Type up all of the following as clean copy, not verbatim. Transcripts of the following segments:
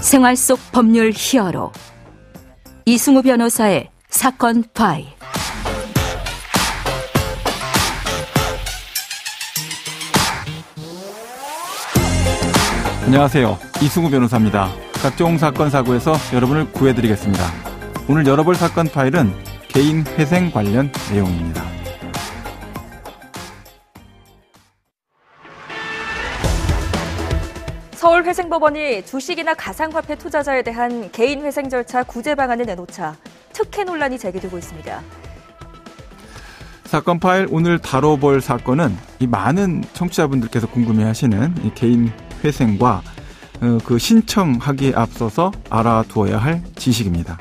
생활 속 법률 히어로 이승우 변호사의 사건 파일. 안녕하세요. 이승우 변호사입니다. 각종 사건 사고에서 여러분을 구해드리겠습니다. 오늘 열어볼 사건 파일은 개인 회생 관련 내용입니다. 서울회생법원이 주식이나 가상화폐 투자자에 대한 개인 회생 절차 구제 방안을 내놓자 특혜 논란이 제기되고 있습니다. 사건 파일 오늘 다뤄볼 사건은 이 많은 청취자분들께서 궁금해하시는 이 개인 회생과 그 신청하기에 앞서서 알아두어야 할 지식입니다.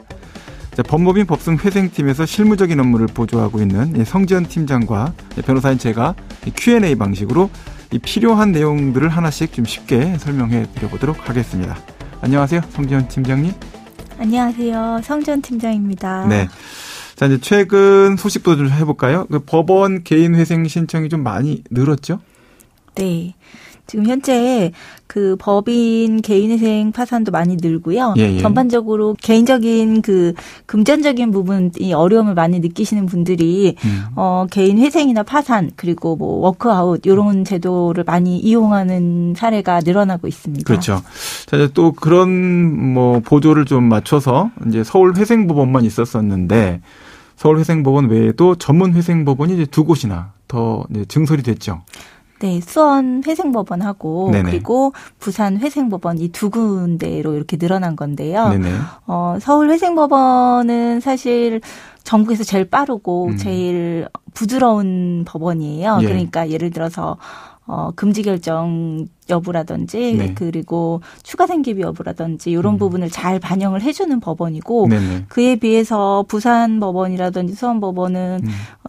자, 법무빈 법승 회생팀에서 실무적인 업무를 보조하고 있는 성지현 팀장과 변호사인 제가 Q&A 방식으로 이 필요한 내용들을 하나씩 좀 쉽게 설명해 드려보도록 하겠습니다. 안녕하세요, 성지현 팀장님. 안녕하세요, 성지현 팀장입니다. 네. 자, 이제 최근 소식도 좀 해볼까요? 그 법원 개인 회생 신청이 좀 많이 늘었죠? 네. 지금 현재 그 법인 개인회생 파산도 많이 늘고요. 예. 전반적으로 개인적인 그 금전적인 부분이 어려움을 많이 느끼시는 분들이 개인 회생이나 파산 그리고 뭐 워크아웃 이런 제도를 많이 이용하는 사례가 늘어나고 있습니다. 그렇죠. 자, 이제 또 그런 뭐 보조를 좀 맞춰서 이제 서울회생법원만 있었었는데 서울회생법원 외에도 전문회생법원이 이제 두 곳이나 더 이제 증설이 됐죠. 네, 수원 회생법원하고 네네. 그리고 부산 회생법원 이 두 군데로 이렇게 늘어난 건데요. 네네. 서울 회생법원은 사실 전국에서 제일 빠르고 제일 부드러운 법원이에요. 예. 그러니까 예를 들어서 금지 결정 여부라든지 네. 그리고 추가 생기비 여부라든지 이런 부분을 잘 반영을 해주는 법원이고 네네. 그에 비해서 부산 법원이라든지 수원 법원은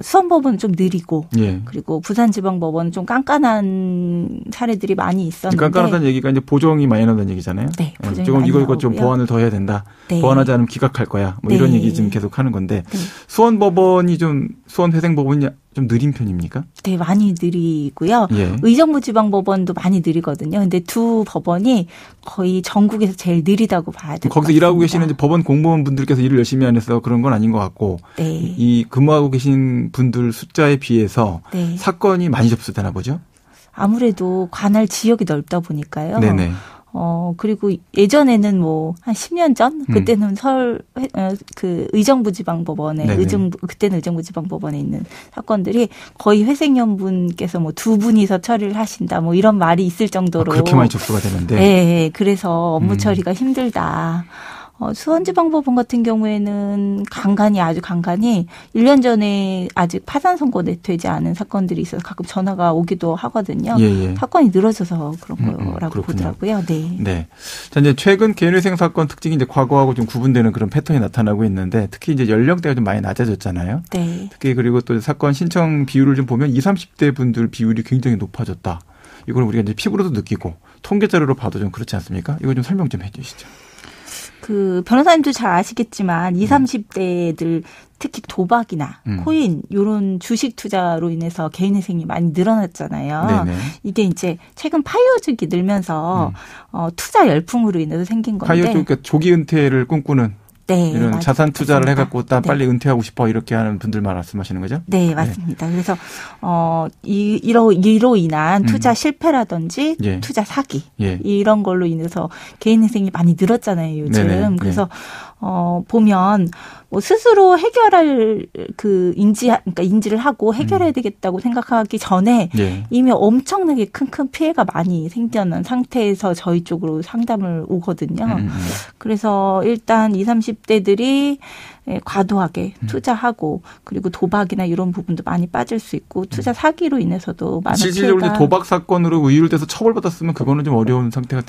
수원 법원은 좀 느리고 예. 그리고 부산지방법원은 좀 깐깐한 사례들이 많이 있었는데 깐깐하다는 얘기가 이제 보정이 많이 나온다는 얘기잖아요. 네, 보정이 조금 많이 이거 좀 나오고요. 보완을 더 해야 된다. 네. 보완하지 않으면 기각할 거야. 뭐 네. 이런 얘기 지금 계속 하는 건데 네. 수원 회생법원이 좀 느린 편입니까? 네, 많이 느리고요. 예. 의정부지방법원도 많이 느리거든요. 근데 두 법원이 거의 전국에서 제일 느리다고 봐야 될 것 같습니다. 거기서 일하고 계시는 이제 법원 공무원분들께서 일을 열심히 안 해서 그런 건 아닌 것 같고 네. 이 근무하고 계신 분들 숫자에 비해서 네. 사건이 많이 접수되나 보죠? 아무래도 관할 지역이 넓다 보니까요. 네네. 그리고 예전에는 뭐 한 10년 전 그때는 그 의정부지방법원에 네네. 그때는 의정부지방법원에 있는 사건들이 거의 회생연분께서 뭐 두 분이서 처리를 하신다 뭐 이런 말이 있을 정도로 그렇게 많이 접수가 되는데. 네, 그래서 업무 처리가 힘들다. 수원지방법원 같은 경우에는 아주 간간히 1년 전에 아직 파산 선고되지 않은 사건들이 있어서 가끔 전화가 오기도 하거든요. 예. 사건이 늘어져서 그런 거라고 그렇군요. 보더라고요. 네. 네. 자, 이제 최근 개인회생 사건 특징이 이제 과거하고 좀 구분되는 그런 패턴이 나타나고 있는데 특히 이제 연령대가 좀 많이 낮아졌잖아요. 네. 특히 그리고 또 사건 신청 비율을 좀 보면 20, 30대 분들 비율이 굉장히 높아졌다. 이걸 우리가 이제 피부로도 느끼고 통계 자료로 봐도 좀 그렇지 않습니까? 이거 좀 설명 좀 해 주시죠. 그 변호사님도 잘 아시겠지만 20, 30대들 특히 도박이나 코인 이런 주식 투자로 인해서 개인회생이 많이 늘어났잖아요. 네네. 이게 이제 최근 파이어족이 늘면서 투자 열풍으로 인해서 생긴 건데. 파이어족, 그러니까 조기 은퇴를 꿈꾸는 네, 이런 맞습니다. 자산 투자를 해갖고 나 네. 빨리 은퇴하고 싶어 이렇게 하는 분들 말씀하시는 거죠? 네, 맞습니다. 그래서 이로 인한 투자 실패라든지 예. 투자 사기 예. 이런 걸로 인해서 개인회생이 많이 늘었잖아요, 요즘. 네네. 그래서 보면 뭐 스스로 해결할 그러니까 인지를 하고 해결해야 되겠다고 생각하기 전에 예. 이미 엄청나게 큰 피해가 많이 생겨난 상태에서 저희 쪽으로 상담을 오거든요. 그래서 일단 20, 30대들이 과도하게 투자하고 그리고 도박이나 이런 부분도 많이 빠질 수 있고 투자 사기로 인해서도 많은 실질적으로 피해가. 도박 사건으로 의율돼서 처벌받았으면 그거는 좀 어려운 상태가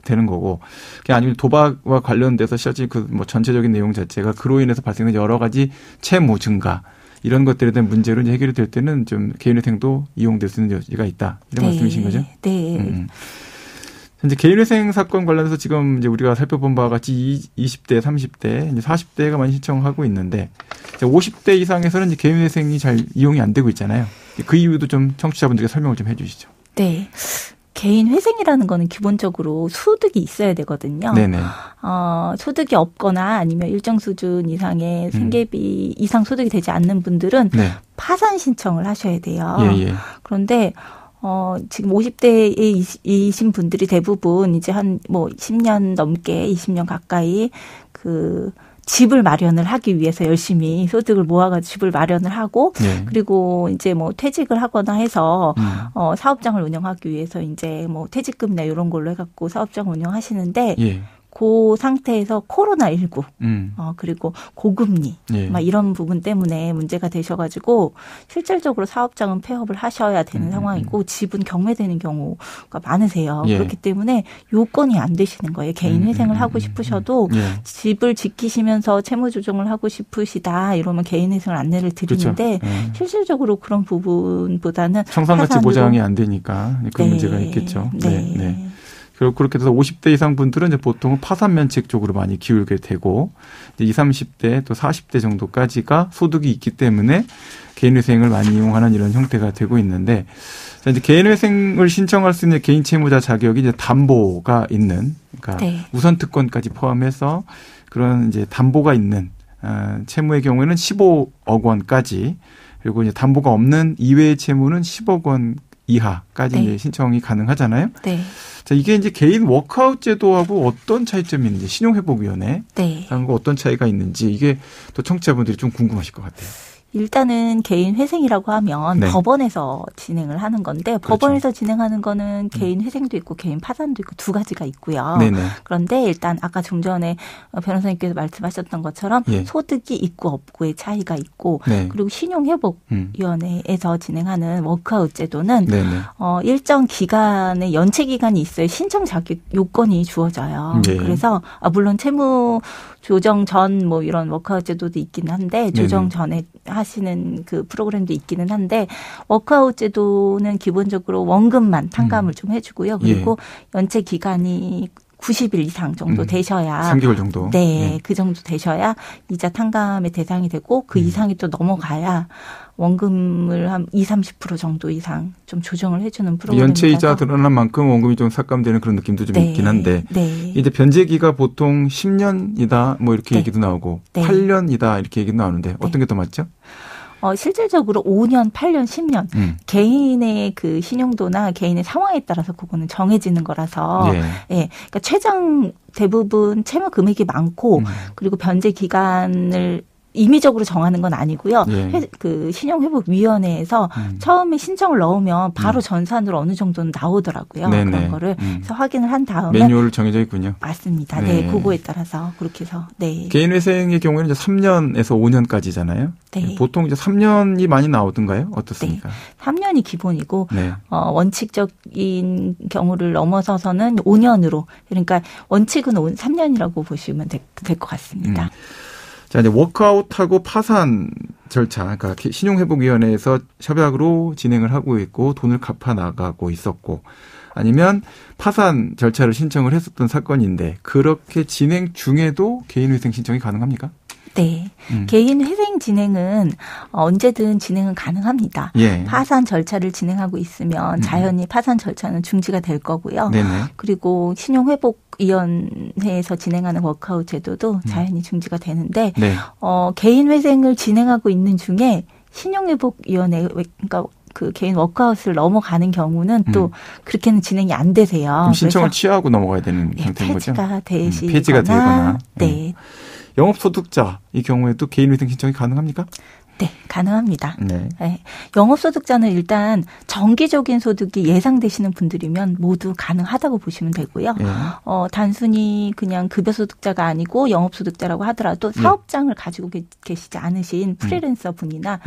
되는 거고, 그게 아니면 도박과 관련돼서 실제 그 뭐 전체적인 내용 자체가 그로 인해서 발생된 여러 가지 채무 증가 이런 것들에 대한 문제로 이제 해결이 될 때는 좀 개인회생도 이용될 수 있는 여지가 있다 이런 말씀이신 거죠? 네. 현재 개인회생 사건 관련해서 지금 이제 우리가 살펴본 바와 같이 20대, 30대, 이제 40대가 많이 신청하고 있는데 50대 이상에서는 이제 개인회생이 잘 이용이 안 되고 있잖아요. 그 이유도 좀 청취자분들께 설명을 좀 해 주시죠. 네. 개인 회생이라는 거는 기본적으로 소득이 있어야 되거든요. 네네. 소득이 없거나 아니면 일정 수준 이상의 생계비 이상 소득이 되지 않는 분들은 네. 파산 신청을 하셔야 돼요. 예. 그런데 지금 50대에 이신 분들이 대부분 이제 한 뭐 10년 넘게 20년 가까이 그 집을 마련을 하기 위해서 열심히 소득을 모아가지고 집을 마련을 하고 예. 그리고 이제 뭐 퇴직을 하거나 해서 사업장을 운영하기 위해서 이제 뭐 퇴직금이나 이런 걸로 해갖고 사업장 운영하시는데 예. 그 상태에서 코로나19 그리고 고금리 예. 막 이런 부분 때문에 문제가 되셔가지고 실질적으로 사업장은 폐업을 하셔야 되는 상황이고 집은 경매되는 경우가 많으세요. 예. 그렇기 때문에 요건이 안 되시는 거예요. 개인 회생을 하고 싶으셔도 예. 집을 지키시면서 채무 조정을 하고 싶으시다 이러면 개인 회생을 안내를 드리는데 그렇죠. 예. 실질적으로 그런 부분보다는 청산가치 파산으로. 보장이 안 되니까 그런 문제가 있겠죠. 네. 그렇게 돼서 50대 이상 분들은 이제 보통은 파산 면책 쪽으로 많이 기울게 되고 이제 20, 30대 또 40대 정도까지가 소득이 있기 때문에 개인회생을 많이 이용하는 이런 형태가 되고 있는데 자, 이제 개인회생을 신청할 수 있는 개인 채무자 자격이 이제 담보가 있는 그러니까 네. 우선 특권까지 포함해서 그런 이제 담보가 있는 채무의 경우에는 15억 원까지 그리고 이제 담보가 없는 이외의 채무는 10억 원 이하까지 네. 이제 신청이 가능하잖아요. 네. 자, 이게 이제 개인 워크아웃 제도하고 어떤 차이점이 있는지 신용회복위원회 네. 하고 어떤 차이가 있는지 이게 또 청취자분들이 좀 궁금하실 것 같아요. 일단은 개인 회생이라고 하면 네. 법원에서 진행을 하는 건데 법원에서 진행하는 거는 개인 회생도 있고 개인 파산도 있고 두 가지가 있고요. 네네. 그런데 일단 아까 좀 전에 변호사님께서 말씀하셨던 것처럼 예. 소득이 있고 없고의 차이가 있고 네. 그리고 신용회복위원회에서 진행하는 워크아웃 제도는 네네. 일정 기간의 연체 기간이 있어야 신청 자격 요건이 주어져요. 네. 그래서 물론 채무 조정 전 뭐 이런 워크아웃 제도도 있기는 한데 조정 전에 하시는 그 프로그램도 있기는 한데 워크아웃 제도는 기본적으로 원금만 탕감을 좀 해주고요. 그리고 연체 기간이 90일 이상 정도 되셔야 3개월 정도. 네, 그 정도 되셔야 이자 탕감의 대상이 되고 그 이상이 또 넘어가야 원금을 한 20-30% 정도 이상 좀 조정을 해주는 프로그램이라서 연체 이자 드러난 만큼 원금이 좀 삭감되는 그런 느낌도 좀 네, 있긴 한데 네. 이제 변제기가 보통 10년이다 뭐 이렇게 네. 얘기도 나오고 네. 8년이다 이렇게 얘기도 나오는데 어떤 게 더 맞죠? 실질적으로 5년, 8년, 10년 개인의 그 신용도나 개인의 상황에 따라서 그거는 정해지는 거라서 예, 그러니까 최장 대부분 채무 금액이 많고 그리고 변제 기간을 임의적으로 정하는 건 아니고요. 예. 그 신용회복위원회에서 처음에 신청을 넣으면 바로 전산으로 어느 정도는 나오더라고요. 네네. 그런 거를 그래서 확인을 한 다음에 매뉴얼 정해져 있군요. 맞습니다. 네. 네, 그거에 따라서 그렇게 해서 네. 개인회생의 경우에는 이제 3년에서 5년까지잖아요. 네. 보통 이제 3년이 많이 나오던가요? 어떻습니까? 3년이 기본이고 네. 원칙적인 경우를 넘어서서는 5년으로 그러니까 원칙은 3년이라고 보시면 될 것 같습니다. 자, 이제 워크아웃하고 파산 절차, 그러니까 신용회복위원회에서 협약으로 진행을 하고 있고 돈을 갚아 나가고 있었고 아니면 파산 절차를 신청을 했었던 사건인데 그렇게 진행 중에도 개인회생 신청이 가능합니까? 네. 개인 회생 진행은 언제든 진행은 가능합니다. 예. 파산 절차를 진행하고 있으면 자연히 파산 절차는 중지가 될 거고요. 네네. 그리고 신용회복위원회에서 진행하는 워크아웃 제도도 자연히 중지가 되는데 네. 개인 회생을 진행하고 있는 중에 신용회복위원회 그러니까 그 개인 워크아웃을 넘어가는 경우는 또 그렇게는 진행이 안 되세요. 그럼 신청을 취하하고 넘어가야 되는 형태인 거죠? 폐지가 되거나. 네. 영업소득자 이 경우에도 개인회생 신청이 가능합니까? 네, 가능합니다. 네. 네. 영업소득자는 일단 정기적인 소득이 예상되시는 분들이면 모두 가능하다고 보시면 되고요. 예. 단순히 그냥 급여소득자가 아니고 영업소득자라고 하더라도 사업장을 가지고 계시지 않으신 프리랜서 분이나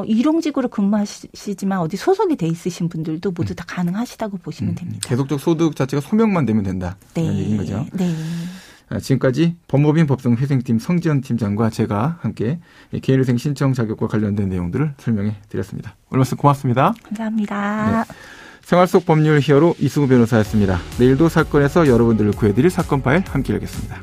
일용직으로 근무하시지만 어디 소속이 돼 있으신 분들도 모두 다 가능하시다고 보시면 됩니다. 계속적 소득 자체가 소명만 되면 된다. 네. 이런 얘기인 거죠. 네. 지금까지 법무법인 법성회생팀 성지연 팀장과 제가 함께 개인회생 신청 자격과 관련된 내용들을 설명해 드렸습니다. 오늘 말씀 고맙습니다. 감사합니다. 네. 생활 속 법률 히어로 이수구 변호사였습니다. 내일도 사건에서 여러분들을 구해드릴 사건 파일 함께 열겠습니다.